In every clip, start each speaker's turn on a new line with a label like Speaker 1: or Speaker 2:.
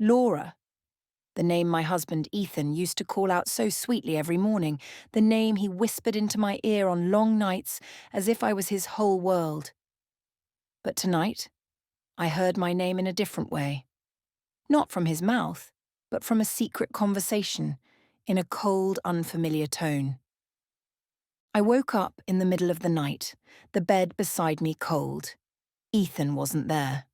Speaker 1: Laura, the name my husband Ethan used to call out so sweetly every morning, the name he whispered into my ear on long nights as if I was his whole world. But tonight, I heard my name in a different way. Not from his mouth, but from a secret conversation, in a cold, unfamiliar tone. I woke up in the middle of the night, the bed beside me cold. Ethan wasn't there.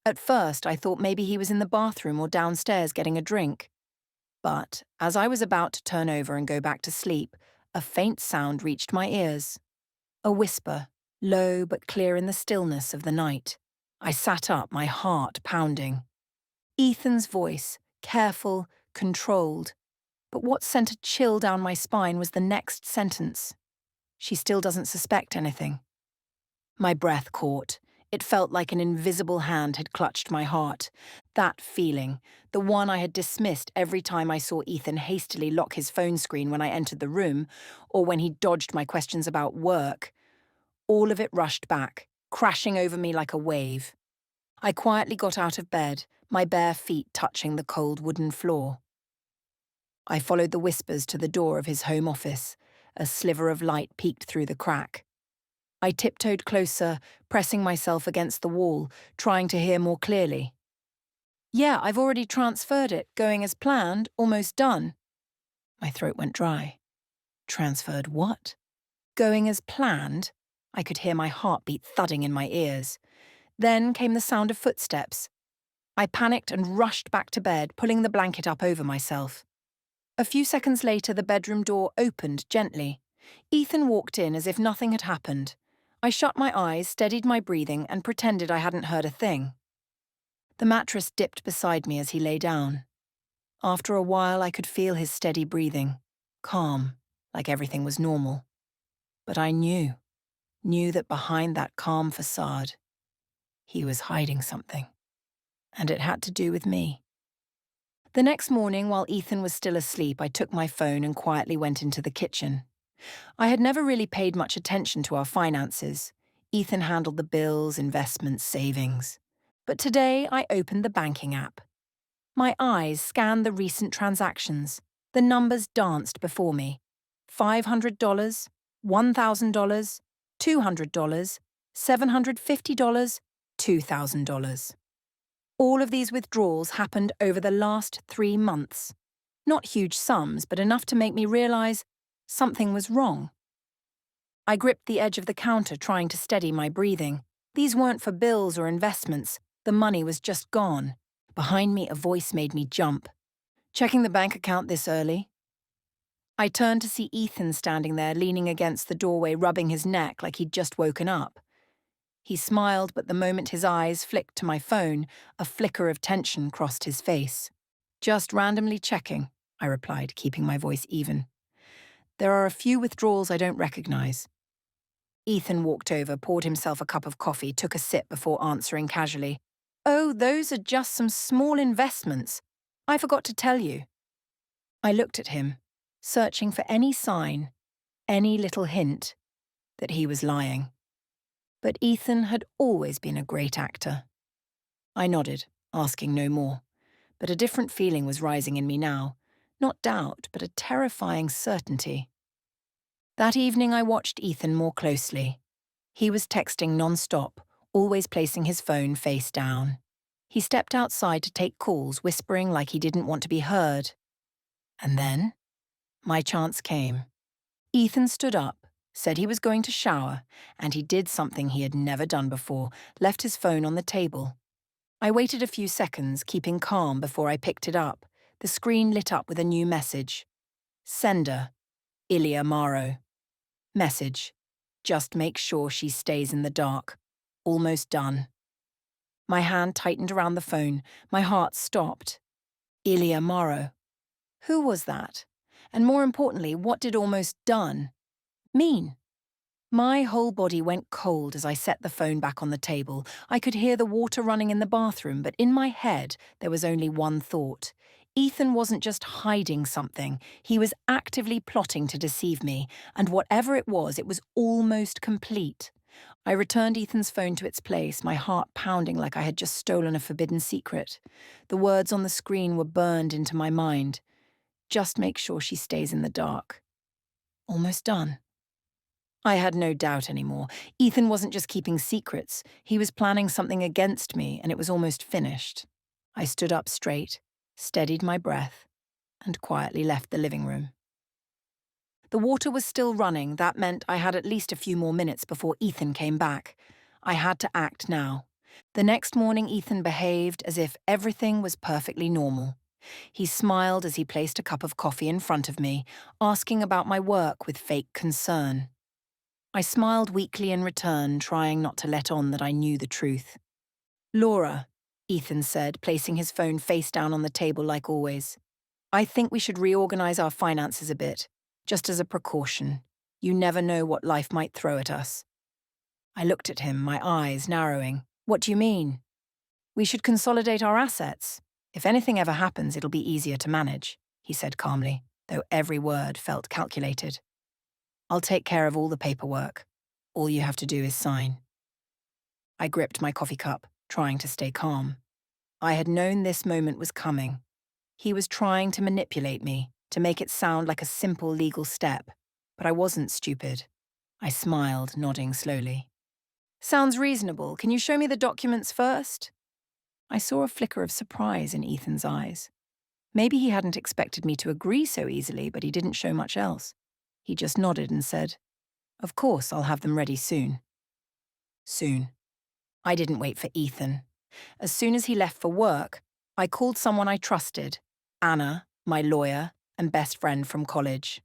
Speaker 1: At first, I thought maybe he was in the bathroom or downstairs getting a drink. But as I was about to turn over and go back to sleep, a faint sound reached my ears. A whisper, low but clear in the stillness of the night. I sat up, my heart pounding. Ethan's voice, careful, controlled. But what sent a chill down my spine was the next sentence. She still doesn't suspect anything. My breath caught. It felt like an invisible hand had clutched my heart. That feeling, the one I had dismissed every time I saw Ethan hastily lock his phone screen when I entered the room, or when he dodged my questions about work, all of it rushed back, crashing over me like a wave. I quietly got out of bed, my bare feet touching the cold wooden floor. I followed the whispers to the door of his home office. A sliver of light peeked through the crack. I tiptoed closer, pressing myself against the wall, trying to hear more clearly. "Yeah, I've already transferred it, going as planned, almost done." My throat went dry. Transferred what? Going as planned? I could hear my heartbeat thudding in my ears. Then came the sound of footsteps. I panicked and rushed back to bed, pulling the blanket up over myself. A few seconds later, the bedroom door opened gently. Ethan walked in as if nothing had happened. I shut my eyes, steadied my breathing, and pretended I hadn't heard a thing. The mattress dipped beside me as he lay down. After a while, I could feel his steady breathing, calm, like everything was normal. But I knew that behind that calm facade, he was hiding something. And it had to do with me. The next morning, while Ethan was still asleep, I took my phone and quietly went into the kitchen. I had never really paid much attention to our finances. Ethan handled the bills, investments, savings. But today, I opened the banking app. My eyes scanned the recent transactions. The numbers danced before me. $500, $1,000, $200, $750, $2,000. All of these withdrawals happened over the last 3 months. Not huge sums, but enough to make me realize something was wrong. I gripped the edge of the counter, trying to steady my breathing. These weren't for bills or investments. The money was just gone. Behind me, a voice made me jump. "Checking the bank account this early?" I turned to see Ethan standing there, leaning against the doorway, rubbing his neck like he'd just woken up. He smiled, but the moment his eyes flicked to my phone, a flicker of tension crossed his face. "Just randomly checking," I replied, keeping my voice even. "There are a few withdrawals I don't recognize." Ethan walked over, poured himself a cup of coffee, took a sip before answering casually. "Oh, those are just some small investments. I forgot to tell you." I looked at him, searching for any sign, any little hint, that he was lying. But Ethan had always been a great actor. I nodded, asking no more, but a different feeling was rising in me now. Not doubt, but a terrifying certainty. That evening I watched Ethan more closely. He was texting non-stop, always placing his phone face down. He stepped outside to take calls, whispering like he didn't want to be heard. And then, my chance came. Ethan stood up, said he was going to shower, and he did something he had never done before, left his phone on the table. I waited a few seconds, keeping calm before I picked it up. The screen lit up with a new message. Sender, Ilya Morrow. Message, just make sure she stays in the dark. Almost done. My hand tightened around the phone. My heart stopped. Ilya Morrow. Who was that? And more importantly, what did almost done mean? My whole body went cold as I set the phone back on the table. I could hear the water running in the bathroom, but in my head there was only one thought. Ethan wasn't just hiding something. He was actively plotting to deceive me, and whatever it was almost complete. I returned Ethan's phone to its place, my heart pounding like I had just stolen a forbidden secret. The words on the screen were burned into my mind. Just make sure she stays in the dark. Almost done. I had no doubt anymore. Ethan wasn't just keeping secrets. He was planning something against me, and it was almost finished. I stood up straight, steadied my breath, and quietly left the living room. The water was still running. That meant I had at least a few more minutes before Ethan came back. I had to act now. The next morning, Ethan behaved as if everything was perfectly normal. He smiled as he placed a cup of coffee in front of me, asking about my work with fake concern. I smiled weakly in return, trying not to let on that I knew the truth. "Laura," Ethan said, placing his phone face down on the table like always. "I think we should reorganize our finances a bit, just as a precaution. You never know what life might throw at us." I looked at him, my eyes narrowing. "What do you mean?" "We should consolidate our assets. If anything ever happens, it'll be easier to manage," he said calmly, though every word felt calculated. "I'll take care of all the paperwork. All you have to do is sign." I gripped my coffee cup, trying to stay calm. I had known this moment was coming. He was trying to manipulate me, to make it sound like a simple legal step, but I wasn't stupid. I smiled, nodding slowly. "Sounds reasonable. Can you show me the documents first?" I saw a flicker of surprise in Ethan's eyes. Maybe he hadn't expected me to agree so easily, but he didn't show much else. He just nodded and said, "Of course, I'll have them ready soon." Soon. I didn't wait for Ethan. As soon as he left for work, I called someone I trusted, Anna, my lawyer and best friend from college.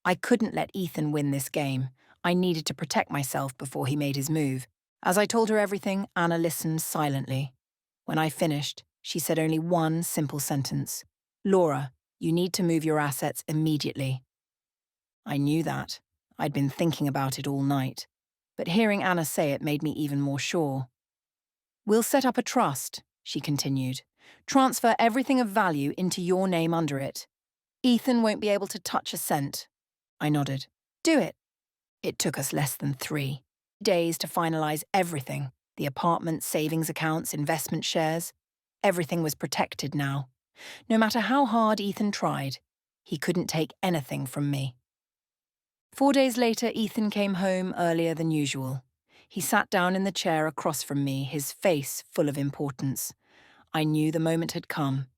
Speaker 1: I couldn't let Ethan win this game. I needed to protect myself before he made his move. As I told her everything, Anna listened silently. When I finished, she said only one simple sentence. "Laura, you need to move your assets immediately." I knew that. I'd been thinking about it all night. But hearing Anna say it made me even more sure. "We'll set up a trust," she continued. "Transfer everything of value into your name under it. Ethan won't be able to touch a cent." I nodded. "Do it." It took us less than 3 days to finalize everything. The apartment, savings accounts, investment shares. Everything was protected now. No matter how hard Ethan tried, he couldn't take anything from me. 4 days later, Ethan came home earlier than usual. He sat down in the chair across from me, his face full of importance. I knew the moment had come.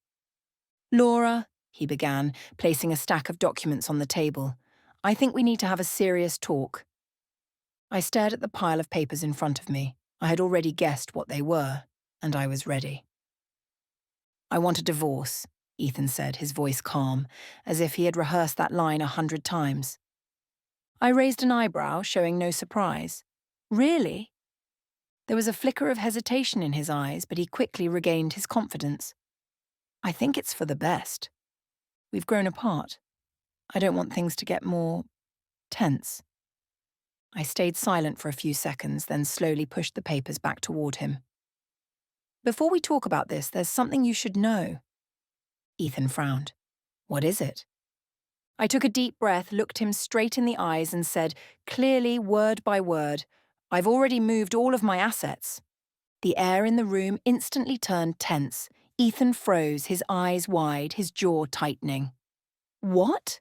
Speaker 1: "Laura," he began, placing a stack of documents on the table, "I think we need to have a serious talk." I stared at the pile of papers in front of me. I had already guessed what they were, and I was ready. "I want a divorce," Ethan said, his voice calm, as if he had rehearsed that line 100 times. I raised an eyebrow, showing no surprise. "Really?" There was a flicker of hesitation in his eyes, but he quickly regained his confidence. "I think it's for the best. We've grown apart. I don't want things to get more tense." I stayed silent for a few seconds, then slowly pushed the papers back toward him. "Before we talk about this, there's something you should know." Ethan frowned. "What is it?" I took a deep breath, looked him straight in the eyes and said, clearly, word by word, "I've already moved all of my assets." The air in the room instantly turned tense. Ethan froze, his eyes wide, his jaw tightening. "What?"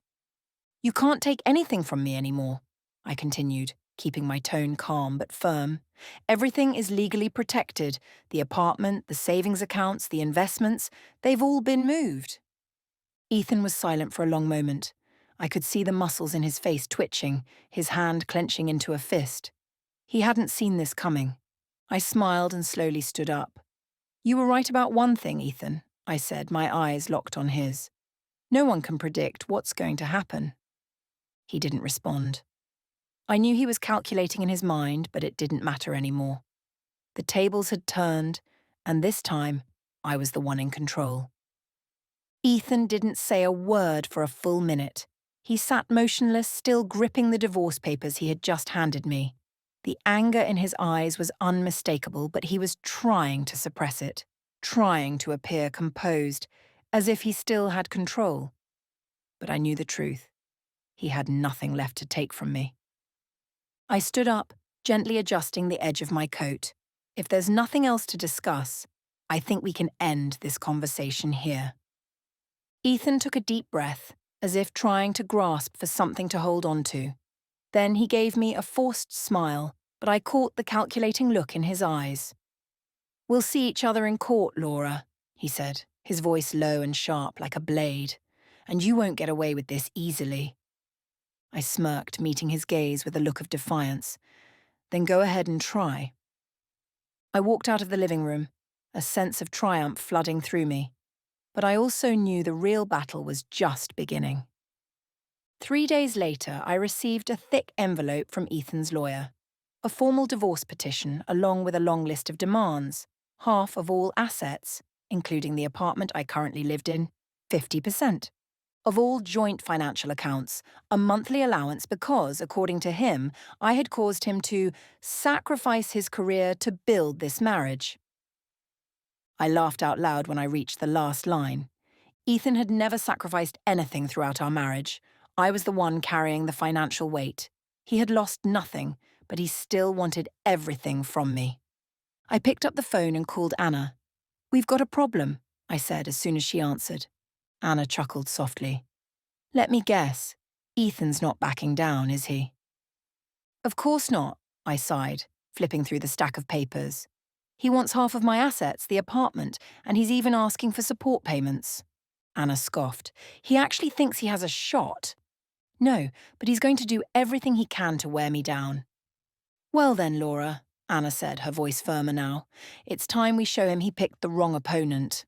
Speaker 1: "You can't take anything from me anymore," I continued, keeping my tone calm but firm. "Everything is legally protected. The apartment, the savings accounts, the investments, they've all been moved." Ethan was silent for a long moment. I could see the muscles in his face twitching, his hand clenching into a fist. He hadn't seen this coming. I smiled and slowly stood up. "You were right about one thing, Ethan," I said, my eyes locked on his. "No one can predict what's going to happen." He didn't respond. I knew he was calculating in his mind, but it didn't matter anymore. The tables had turned, and this time, I was the one in control. Ethan didn't say a word for a full minute. He sat motionless, still gripping the divorce papers he had just handed me. The anger in his eyes was unmistakable, but he was trying to suppress it, trying to appear composed, as if he still had control. But I knew the truth. He had nothing left to take from me. I stood up, gently adjusting the edge of my coat. If there's nothing else to discuss, I think we can end this conversation here. Ethan took a deep breath, as if trying to grasp for something to hold on to. Then he gave me a forced smile, but I caught the calculating look in his eyes. "We'll see each other in court, Laura," he said, his voice low and sharp like a blade. "And you won't get away with this easily." I smirked, meeting his gaze with a look of defiance. "Then go ahead and try." I walked out of the living room, a sense of triumph flooding through me. But I also knew the real battle was just beginning. 3 days later, I received a thick envelope from Ethan's lawyer. A formal divorce petition along with a long list of demands, half of all assets, including the apartment I currently lived in, 50%. Of all joint financial accounts, a monthly allowance because, according to him, I had caused him to sacrifice his career to build this marriage. I laughed out loud when I reached the last line. Ethan had never sacrificed anything throughout our marriage. I was the one carrying the financial weight. He had lost nothing, but he still wanted everything from me. I picked up the phone and called Anna. "We've got a problem," I said as soon as she answered. Anna chuckled softly. "Let me guess. Ethan's not backing down, is he?" "Of course not," I sighed, flipping through the stack of papers. "He wants half of my assets, the apartment, and he's even asking for support payments." Anna scoffed. "He actually thinks he has a shot." "No, but he's going to do everything he can to wear me down." "Well then, Laura," Anna said, her voice firmer now, "it's time we show him he picked the wrong opponent."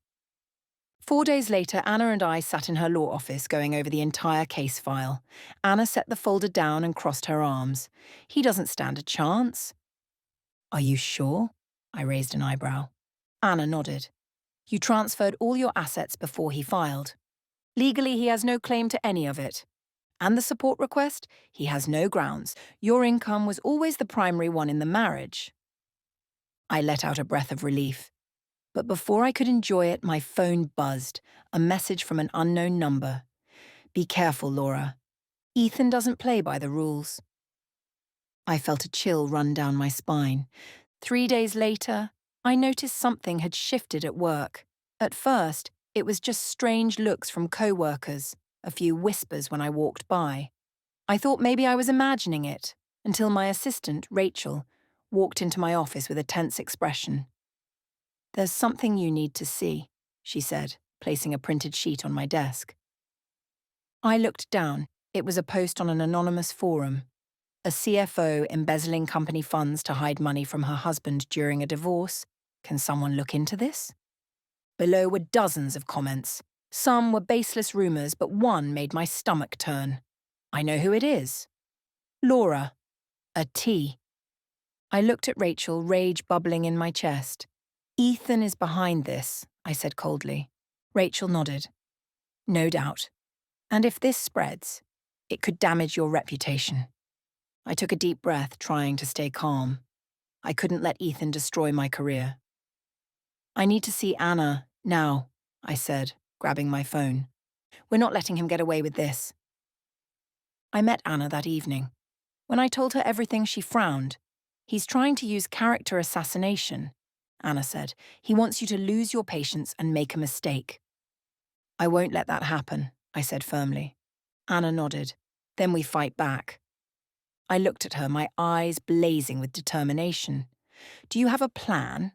Speaker 1: 4 days later, Anna and I sat in her law office going over the entire case file. Anna set the folder down and crossed her arms. "He doesn't stand a chance." "Are you sure?" I raised an eyebrow. Anna nodded. "You transferred all your assets before he filed. Legally, he has no claim to any of it. And the support request? He has no grounds. Your income was always the primary one in the marriage." I let out a breath of relief. But before I could enjoy it, my phone buzzed, a message from an unknown number. "Be careful, Laura. Ethan doesn't play by the rules." I felt a chill run down my spine. 3 days later, I noticed something had shifted at work. At first, it was just strange looks from co-workers, a few whispers when I walked by. I thought maybe I was imagining it, until my assistant, Rachel, walked into my office with a tense expression. "There's something you need to see," she said, placing a printed sheet on my desk. I looked down. It was a post on an anonymous forum. A CFO embezzling company funds to hide money from her husband during a divorce. Can someone look into this? Below were dozens of comments. Some were baseless rumors, but one made my stomach turn. I know who it is. Laura. A T. I looked at Rachel, rage bubbling in my chest. "Ethan is behind this," I said coldly. Rachel nodded. "No doubt. And if this spreads, it could damage your reputation." I took a deep breath, trying to stay calm. I couldn't let Ethan destroy my career. "I need to see Anna, now," I said, grabbing my phone. "We're not letting him get away with this." I met Anna that evening. When I told her everything, she frowned. "He's trying to use character assassination," Anna said. "He wants you to lose your patience and make a mistake." "I won't let that happen," I said firmly. Anna nodded. "Then we fight back." I looked at her, my eyes blazing with determination. "Do you have a plan?"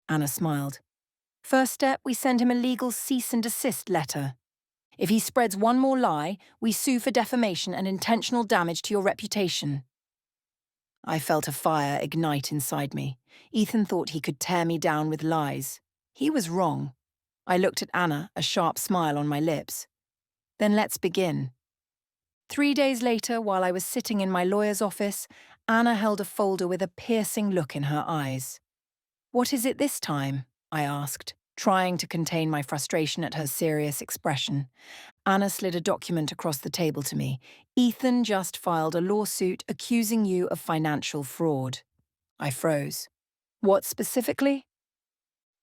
Speaker 1: Anna smiled. "First step, we send him a legal cease and desist letter. If he spreads one more lie, we sue for defamation and intentional damage to your reputation." I felt a fire ignite inside me. Ethan thought he could tear me down with lies. He was wrong. I looked at Anna, a sharp smile on my lips. "Then let's begin." 3 days later, while I was sitting in my lawyer's office, Anna held a folder with a piercing look in her eyes. "What is it this time?" I asked, trying to contain my frustration at her serious expression. Anna slid a document across the table to me. "Ethan just filed a lawsuit accusing you of financial fraud." I froze. "What specifically?"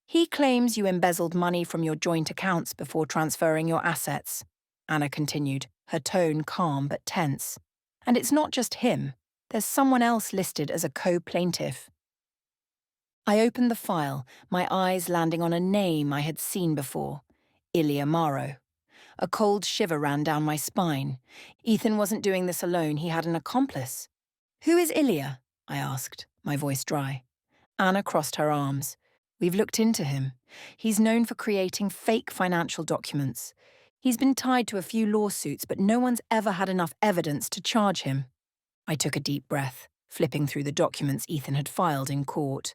Speaker 1: "He claims you embezzled money from your joint accounts before transferring your assets," Anna continued, her tone calm but tense. "And it's not just him. There's someone else listed as a co-plaintiff. I opened the file, my eyes landing on a name I had seen before, Ilya Maro. A cold shiver ran down my spine. Ethan wasn't doing this alone, he had an accomplice. Who is Ilya? I asked, my voice dry. Anna crossed her arms. We've looked into him. He's known for creating fake financial documents. He's been tied to a few lawsuits, but no one's ever had enough evidence to charge him. I took a deep breath, flipping through the documents Ethan had filed in court.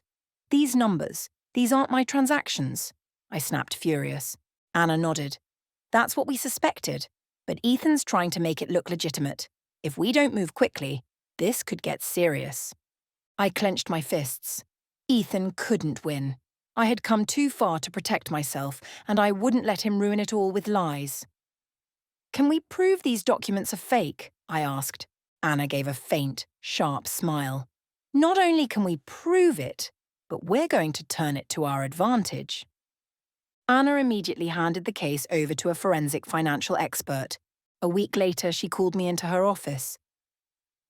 Speaker 1: These numbers, these aren't my transactions, I snapped, furious. Anna nodded. That's what we suspected, but Ethan's trying to make it look legitimate. If we don't move quickly, this could get serious. I clenched my fists. Ethan couldn't win. I had come too far to protect myself, and I wouldn't let him ruin it all with lies. Can we prove these documents are fake? I asked. Anna gave a faint, sharp smile. Not only can we prove it, but we're going to turn it to our advantage. Anna immediately handed the case over to a forensic financial expert. A week later, she called me into her office.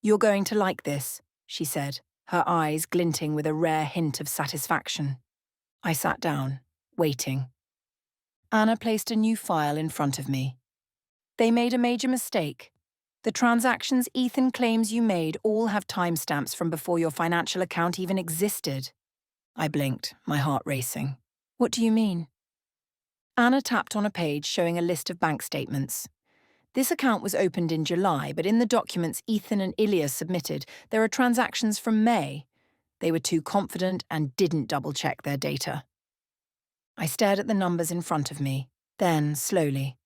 Speaker 1: You're going to like this, she said, her eyes glinting with a rare hint of satisfaction. I sat down, waiting. Anna placed a new file in front of me. They made a major mistake. The transactions Ethan claims you made all have timestamps from before your financial account even existed. I blinked, my heart racing. What do you mean? Anna tapped on a page showing a list of bank statements. This account was opened in July, but in the documents Ethan and Ilya submitted, there are transactions from May. They were too confident and didn't double-check their data. I stared at the numbers in front of me. Then, slowly,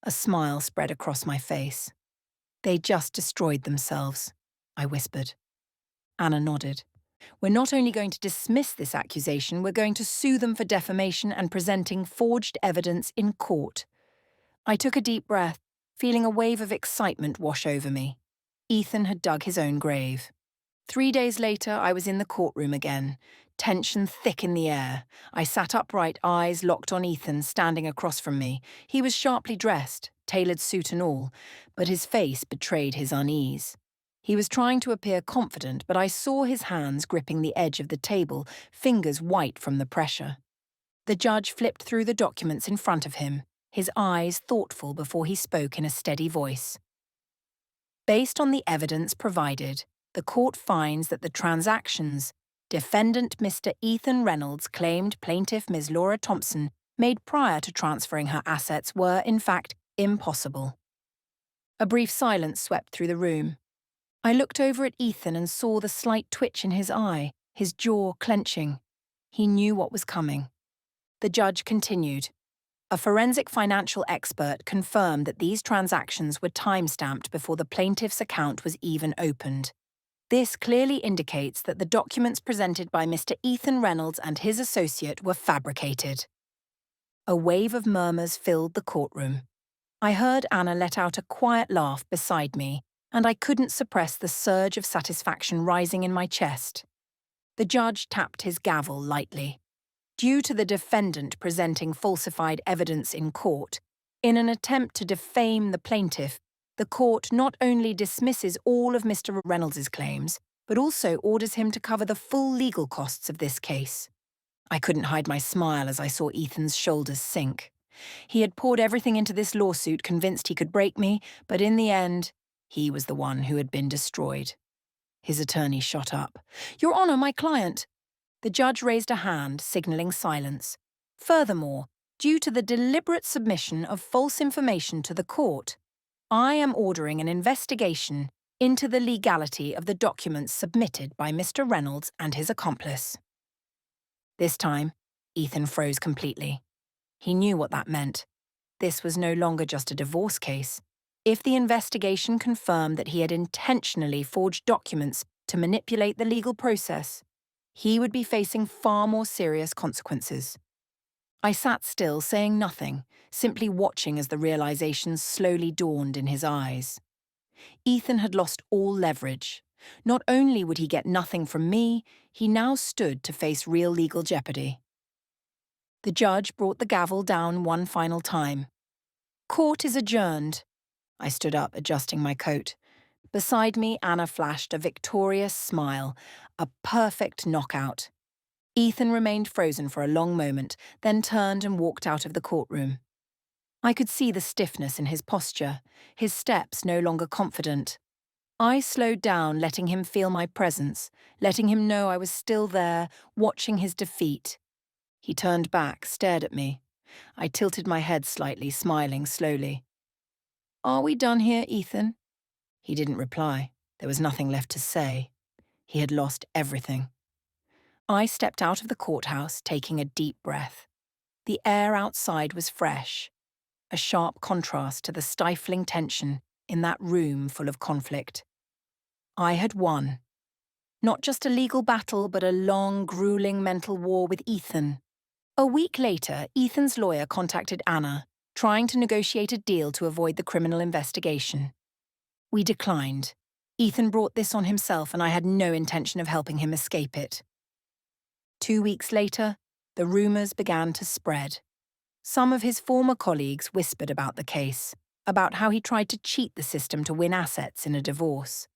Speaker 1: a smile spread across my face. They just destroyed themselves, I whispered. Anna nodded. We're not only going to dismiss this accusation, we're going to sue them for defamation and presenting forged evidence in court. I took a deep breath, feeling a wave of excitement wash over me. Ethan had dug his own grave. 3 days later, I was in the courtroom again, tension thick in the air. I sat upright, eyes locked on Ethan, standing across from me. He was sharply dressed, tailored suit and all, but his face betrayed his unease. He was trying to appear confident, but I saw his hands gripping the edge of the table, fingers white from the pressure. The judge flipped through the documents in front of him, his eyes thoughtful before he spoke in a steady voice. Based on the evidence provided, the court finds that the transactions defendant Mr. Ethan Reynolds claimed plaintiff Ms. Laura Thompson made prior to transferring her assets were, in fact, impossible. A brief silence swept through the room. I looked over at Ethan and saw the slight twitch in his eye, his jaw clenching. He knew what was coming. The judge continued. A forensic financial expert confirmed that these transactions were time-stamped before the plaintiff's account was even opened. This clearly indicates that the documents presented by Mr. Ethan Reynolds and his associate were fabricated. A wave of murmurs filled the courtroom. I heard Anna let out a quiet laugh beside me, and I couldn't suppress the surge of satisfaction rising in my chest. The judge tapped his gavel lightly. Due to the defendant presenting falsified evidence in court, in an attempt to defame the plaintiff, the court not only dismisses all of Mr. Reynolds' claims, but also orders him to cover the full legal costs of this case. I couldn't hide my smile as I saw Ethan's shoulders sink. He had poured everything into this lawsuit, convinced he could break me, but in the end, he was the one who had been destroyed. His attorney shot up. Your Honor, my client. The judge raised a hand, signalling silence. Furthermore, due to the deliberate submission of false information to the court, I am ordering an investigation into the legality of the documents submitted by Mr. Reynolds and his accomplice. This time, Ethan froze completely. He knew what that meant. This was no longer just a divorce case. If the investigation confirmed that he had intentionally forged documents to manipulate the legal process, he would be facing far more serious consequences. I sat still, saying nothing, simply watching as the realization slowly dawned in his eyes. Ethan had lost all leverage. Not only would he get nothing from me, he now stood to face real legal jeopardy. The judge brought the gavel down one final time. Court is adjourned. I stood up, adjusting my coat. Beside me, Anna flashed a victorious smile, a perfect knockout. Ethan remained frozen for a long moment, then turned and walked out of the courtroom. I could see the stiffness in his posture, his steps no longer confident. I slowed down, letting him feel my presence, letting him know I was still there, watching his defeat. He turned back, stared at me. I tilted my head slightly, smiling slowly. "Are we done here, Ethan?" He didn't reply. There was nothing left to say. He had lost everything. I stepped out of the courthouse, taking a deep breath. The air outside was fresh, a sharp contrast to the stifling tension in that room full of conflict. I had won. Not just a legal battle, but a long, grueling mental war with Ethan. A week later, Ethan's lawyer contacted Anna, trying to negotiate a deal to avoid the criminal investigation. We declined. Ethan brought this on himself, and I had no intention of helping him escape it. 2 weeks later, the rumours began to spread. Some of his former colleagues whispered about the case, about how he tried to cheat the system to win assets in a divorce.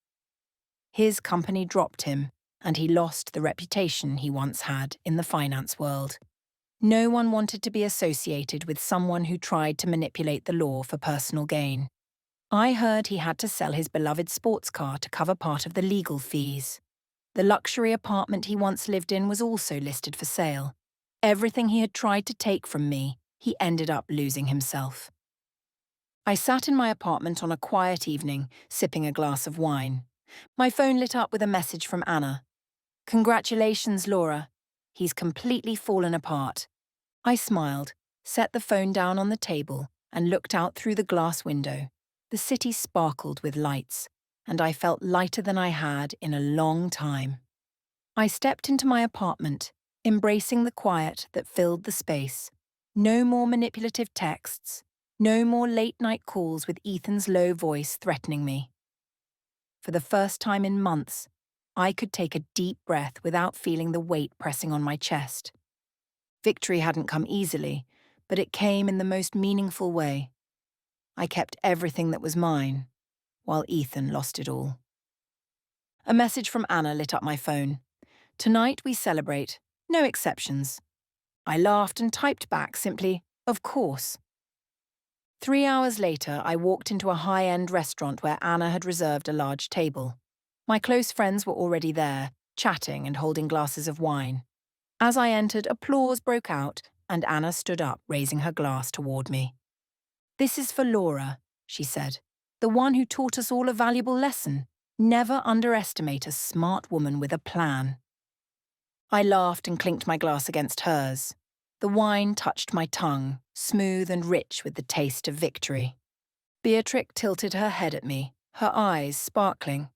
Speaker 1: His company dropped him, and he lost the reputation he once had in the finance world. No one wanted to be associated with someone who tried to manipulate the law for personal gain. I heard he had to sell his beloved sports car to cover part of the legal fees. The luxury apartment he once lived in was also listed for sale. Everything he had tried to take from me, he ended up losing himself. I sat in my apartment on a quiet evening, sipping a glass of wine. My phone lit up with a message from Anna. "Congratulations, Laura. He's completely fallen apart." I smiled, set the phone down on the table, and looked out through the glass window. The city sparkled with lights, and I felt lighter than I had in a long time. I stepped into my apartment, embracing the quiet that filled the space. No more manipulative texts, no more late-night calls with Ethan's low voice threatening me. For the first time in months, I could take a deep breath without feeling the weight pressing on my chest. Victory hadn't come easily, but it came in the most meaningful way. I kept everything that was mine, while Ethan lost it all. A message from Anna lit up my phone. "Tonight we celebrate. No exceptions." I laughed and typed back simply, "Of course." 3 hours later, I walked into a high-end restaurant where Anna had reserved a large table. My close friends were already there, chatting and holding glasses of wine. As I entered, applause broke out, and Anna stood up, raising her glass toward me. "This is for Laura," she said, "the one who taught us all a valuable lesson. Never underestimate a smart woman with a plan." I laughed and clinked my glass against hers. The wine touched my tongue, smooth and rich with the taste of victory. Beatrix tilted her head at me, her eyes sparkling.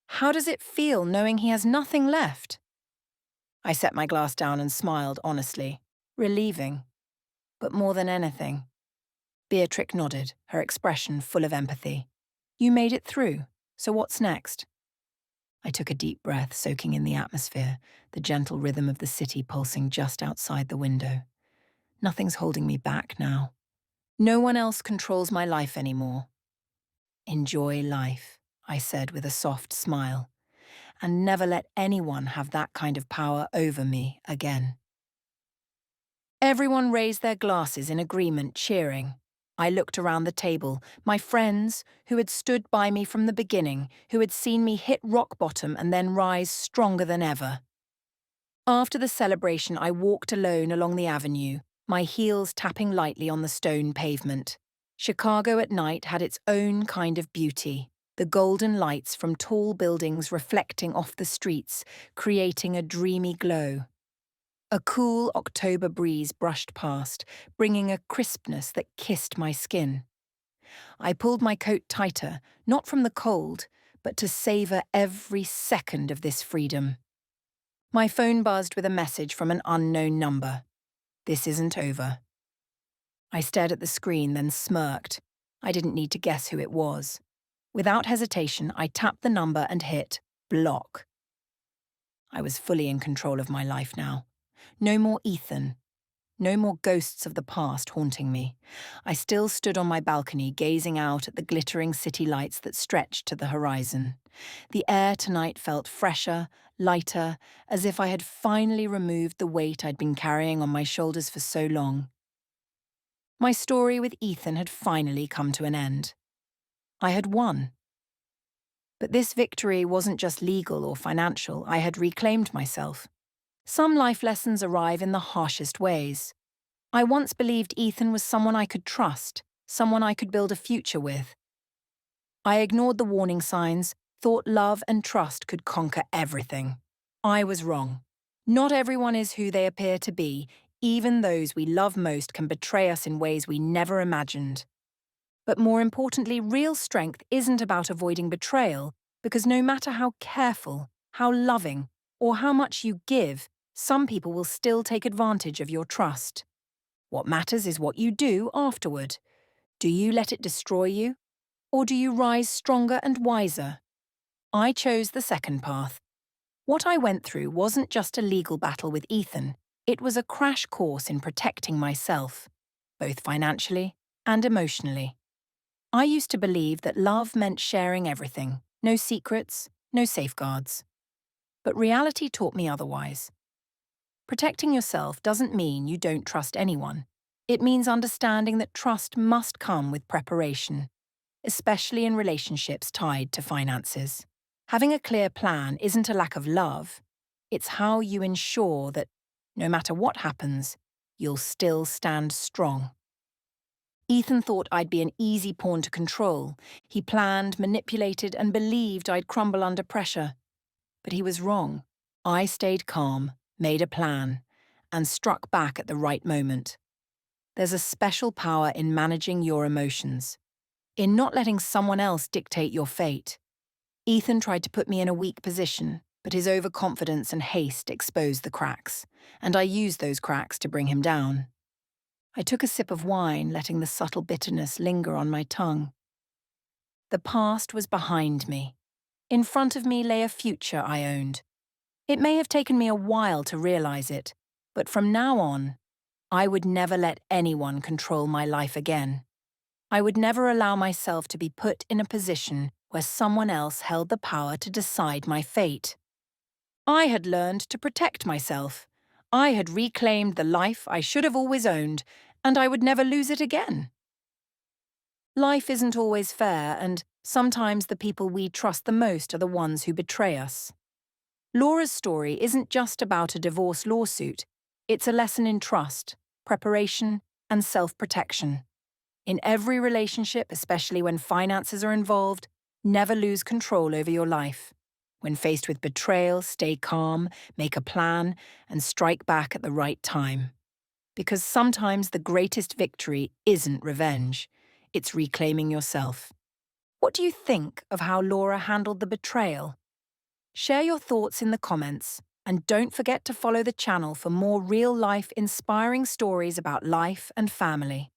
Speaker 1: "How does it feel knowing he has nothing left?" I set my glass down and smiled honestly, relieving. But more than anything, Beatrix nodded, her expression full of empathy. "You made it through, so what's next?" I took a deep breath, soaking in the atmosphere, the gentle rhythm of the city pulsing just outside the window. Nothing's holding me back now. No one else controls my life anymore. "Enjoy life," I said with a soft smile, "and never let anyone have that kind of power over me again." Everyone raised their glasses in agreement, cheering. I looked around the table, my friends, who had stood by me from the beginning, who had seen me hit rock bottom and then rise stronger than ever. After the celebration, I walked alone along the avenue, my heels tapping lightly on the stone pavement. Chicago at night had its own kind of beauty, the golden lights from tall buildings reflecting off the streets, creating a dreamy glow. A cool October breeze brushed past, bringing a crispness that kissed my skin. I pulled my coat tighter, not from the cold, but to savour every second of this freedom. My phone buzzed with a message from an unknown number. "This isn't over." I stared at the screen, then smirked. I didn't need to guess who it was. Without hesitation, I tapped the number and hit block. I was fully in control of my life now. No more Ethan. No more ghosts of the past haunting me. I still stood on my balcony gazing out at the glittering city lights that stretched to the horizon. The air tonight felt fresher, lighter, as if I had finally removed the weight I'd been carrying on my shoulders for so long. My story with Ethan had finally come to an end. I had won. But this victory wasn't just legal or financial. I had reclaimed myself. Some life lessons arrive in the harshest ways. I once believed Ethan was someone I could trust, someone I could build a future with. I ignored the warning signs, thought love and trust could conquer everything. I was wrong. Not everyone is who they appear to be. Even those we love most can betray us in ways we never imagined. But more importantly, real strength isn't about avoiding betrayal, because no matter how careful, how loving, or how much you give, some people will still take advantage of your trust. What matters is what you do afterward. Do you let it destroy you? Or do you rise stronger and wiser? I chose the second path. What I went through wasn't just a legal battle with Ethan, it was a crash course in protecting myself, both financially and emotionally. I used to believe that love meant sharing everything, no secrets, no safeguards. But reality taught me otherwise. Protecting yourself doesn't mean you don't trust anyone. It means understanding that trust must come with preparation, especially in relationships tied to finances. Having a clear plan isn't a lack of love. It's how you ensure that, no matter what happens, you'll still stand strong. Ethan thought I'd be an easy pawn to control. He planned, manipulated, and believed I'd crumble under pressure. But he was wrong. I stayed calm, made a plan, and struck back at the right moment. There's a special power in managing your emotions, in not letting someone else dictate your fate. Ethan tried to put me in a weak position, but his overconfidence and haste exposed the cracks, and I used those cracks to bring him down. I took a sip of wine, letting the subtle bitterness linger on my tongue. The past was behind me. In front of me lay a future I owned. It may have taken me a while to realize it, but from now on, I would never let anyone control my life again. I would never allow myself to be put in a position where someone else held the power to decide my fate. I had learned to protect myself. I had reclaimed the life I should have always owned, and I would never lose it again. Life isn't always fair, and sometimes the people we trust the most are the ones who betray us. Laura's story isn't just about a divorce lawsuit. It's a lesson in trust, preparation, and self-protection. In every relationship, especially when finances are involved, never lose control over your life. When faced with betrayal, stay calm, make a plan, and strike back at the right time. Because sometimes the greatest victory isn't revenge, it's reclaiming yourself. What do you think of how Laura handled the betrayal? Share your thoughts in the comments, and don't forget to follow the channel for more real-life inspiring stories about life and family.